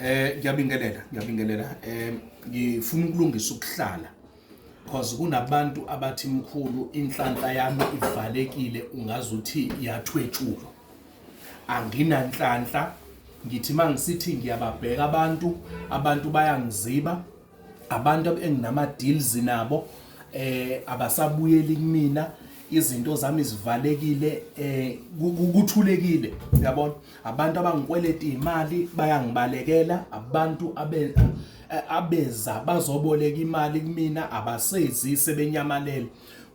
Ngiyabingelela. Ngifuna ukulungisa ukuhlala because kunabantu abathi mkhulu inhlanhla yami ivalekile ungazuthi iyathwetshulwa. Anginanhlanhla, ngithi mangisithi ngiyababheka abantu bayangiziba, abantu enginama deals nabo abasabuyeli kumina, izinto zami zivalekile, kuthulekile, uyabona? Abantu abangikweleta imali bayangibalekela, abantu abeza bazoboleka imali kumina abasezi sebenyamalele.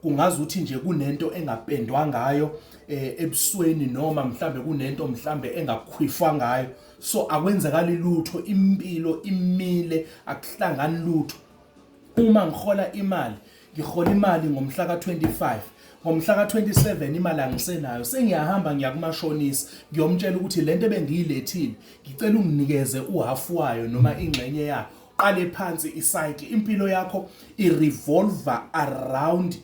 Kungazuthi nje kunento engapendwa ngayo ebusweni noma mhlambe kunento mhlambe engakhwifwa ngayo. So akwenzakali lutho, impilo imile, akuhlangani lutho. Uma ngihola imali, ngihola imali ngomhla ka-25, ngomhla ka-27 imali angisenayo, sengiyahamba ngiyakumashonisa ngiyomtshela ukuthi lento ebengiyilethile ngicela unginikeze uhalf wayo noma ingxenye yayo. Qale phansi icycle, impilo yakho i-revolve around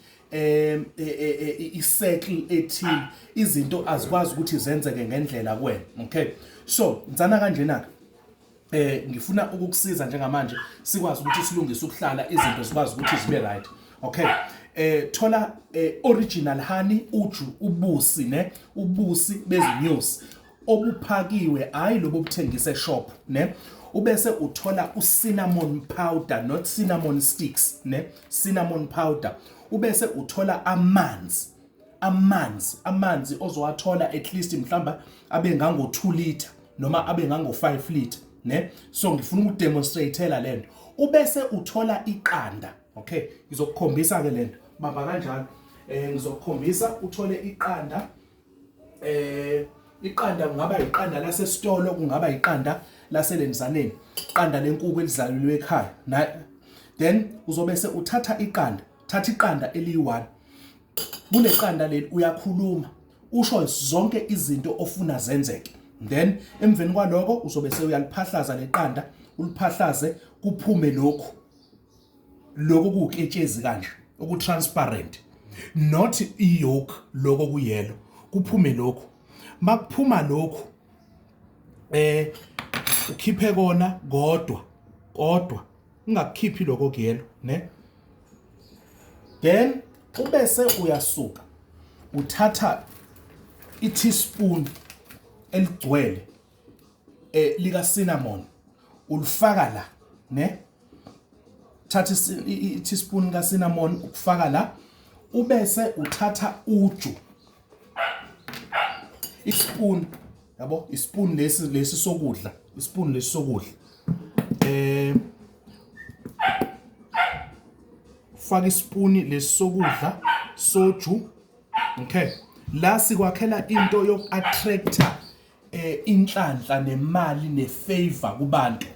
i-circle ethile, izinto azikwazi ukuthi zenzeke ngendlela kuwena. Okay, so ngizana kanjena ngifuna ukukusiza njengamanje sikwazi ukuthi silungise ukuhlala izinto zikwazi ukuthi zibe right. Okay, thola original honey, uju, ubusi ubusi bezinyosi obuphakiwe, hayi lobo buthengisa eshop ubese uthola cinnamon powder, not cinnamon sticks cinnamon powder. Ubese uthola amanzi ozowathola at least mhlamba abe ngango 2 liter noma abe ngango 5 liter so ngifuna ukudemonstrateela lento. Ubese uthola iqanda. Okay, ngizokukhombisa ke lento, bamba kanjalo. Ngizokukhombisa uthole iqanda. Iqanda kungaba iqanda lasesitolo, kungaba iqanda laselenzaneni, iqanda lenkukhu elizalelwe ekhaya. Then uzobese uthatha iqanda, thatha iqanda eli1. Kule qanda leli uyakhuluma, usho zonke izinto ofuna zenzeke. Then emveni kwaloko uzobese uyaliphahlaza leqanda, uliphahlaze kuphume lokhu kuketshezi kanje, okutransparent, not iyolk, lokho kuyelo, kuphume lokhu. Makuphuma lokhu ukhiphe kona kodwa ungakukhiphi lokho kuyelo Then ubese uyasuka uthatha i-teaspoon eligcwele lika cinnamon ulifaka la thatha i-teaspoon ka cinnamon ukufaka la. Ubese uthatha uju, ispoon, yabo, ispoon lesi sokudla, ispoon lesi sokudla, faka ispoon lesi sokudla soju. Okay, la sikwakhela into yoku-attracta inhlanhla nemali nefavor kubantu.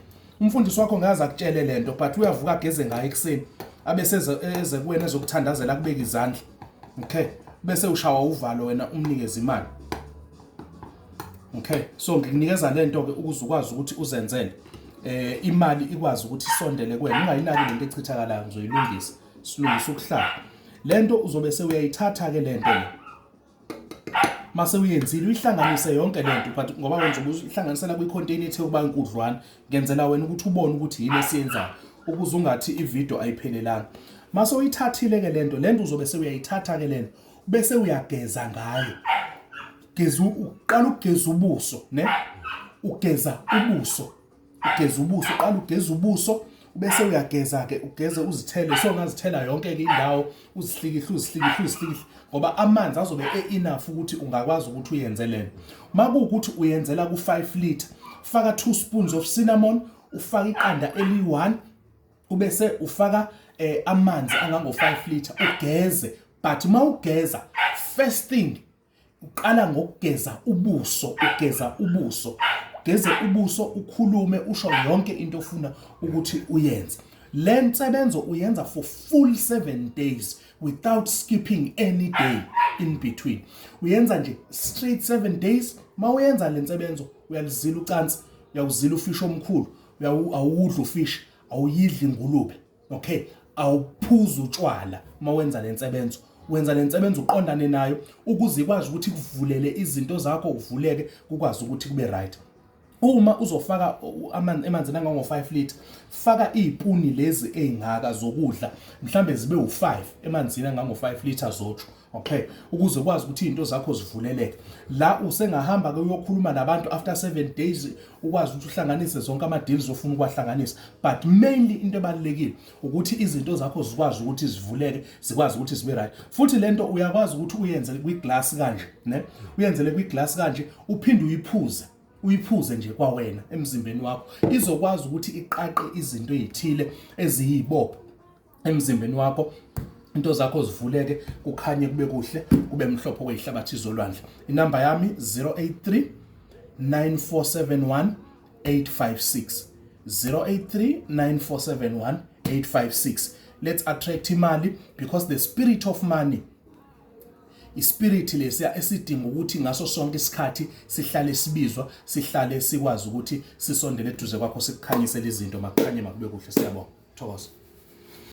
Umfundisi wakho ngaze akutshele lento, but uyavuka ageze ngayo ekseni abese eze kuwena ezokuthandazela kubeka izandla. Okay, bese ushawa uvalo wena umnikeze imali. Okay, so ngikunikeza lento ke ukuze ukwazi ukuthi uzenzele imali ikwazi ukuthi isondele kuwena, ungayinaki lento echithakalayo, ngizoyilungisa, silungisa ukuhlala. Lento uzobe sewuyayithatha ke lento mase uyenzile uyihlanganise yonke lento, but ngoba wenza ubuzihlanganisela kwi-container ethe ukuba inkudlwana, ngenzela wena ukuthi ubone ukuthi yini esiyenzayo ukuze ungathi ivideo ayiphelelanga. Mase uyithathile ke lento uzobe sewuyayithatha ke lento bese uyageza ngayo. Uqala ukugeza ubuso ugeza ubuso, uqala ugeza ubuso bese uyageza ke ugeze uzithele, so ungazithela yonke ke indawo, uzihlikihle ngoba amanzi azobe enough ukuthi ungakwazi ukuthi uyenze lento. Makuwukuthi uyenzela ku5 liter, faka 2 spoons of cinnamon, ufaka iqanda eli1, ubese ufaka amanzi angango 5 liter ugeze. But mawugeza, first thing uqala ngokugeza ubuso, ugeze ubuso ukhulume usho yonke into ofuna ukuthi uyenze. Le nsebenzo uyenza for full 7 days without skipping any day in between. Uyenza nje straight 7 days. Mawuyenza le nsebenzo uyalizila ucansi, uyawuzila ufish omkhulu, awudla ufish, awuyidli ingulube. Okay, awuphuza utshwala mawenza le nsebenzo. Wenza le nsebenzo uqondane nayo ukuze ikwazi ukuthi kuvulele izinto zakho, uvuleke kukwazi ukuthi kube right. Uma uzofaka emanzini angango-5 liter, faka iy'puni lezi ey'ngaka zokudla, mhlambe zibe u5 emanzini angango-5 liter zotsho, okay, ukuze ukwazi ukuthi izinto zakho zivuleleke. La usengahamba-ke uyokhuluma nabantu after 7 days, ukwazi ukuthi uhlanganise zonke ama-deals ofuna ukuwahlanganisa, but mainly into ebalulekile ukuthi izinto zakho zikwazi ukuthi zivuleke, zikwazi ukuthi zibe right. Futhi lento uyakwazi ukuthi uyenze kwiglass kanje, ne? Uyenzele kwiglass kanje, uphinde uyiphuze nje kwawena emzimbeni wakho, izokwazi ukuthi iqaqe izinto ezithile eziyibopho emzimbeni wakho, into zakho zivuleke, kukhanye kube kuhle, kube mhlophe kweyihlabathi zolwandle. Inamba yami 083 9471 856 083 9471 856. Let's attract imali, because the spirit of money, ispirit lesiya esidinga ukuthi ngaso sonke isikhathi sihlale sibizwa, sihlale sikwazi ukuthi sisondele eduze kwakho, sikukhanyisele izinto, makukhanye makube kuhle. Siyabonga. Thokoza.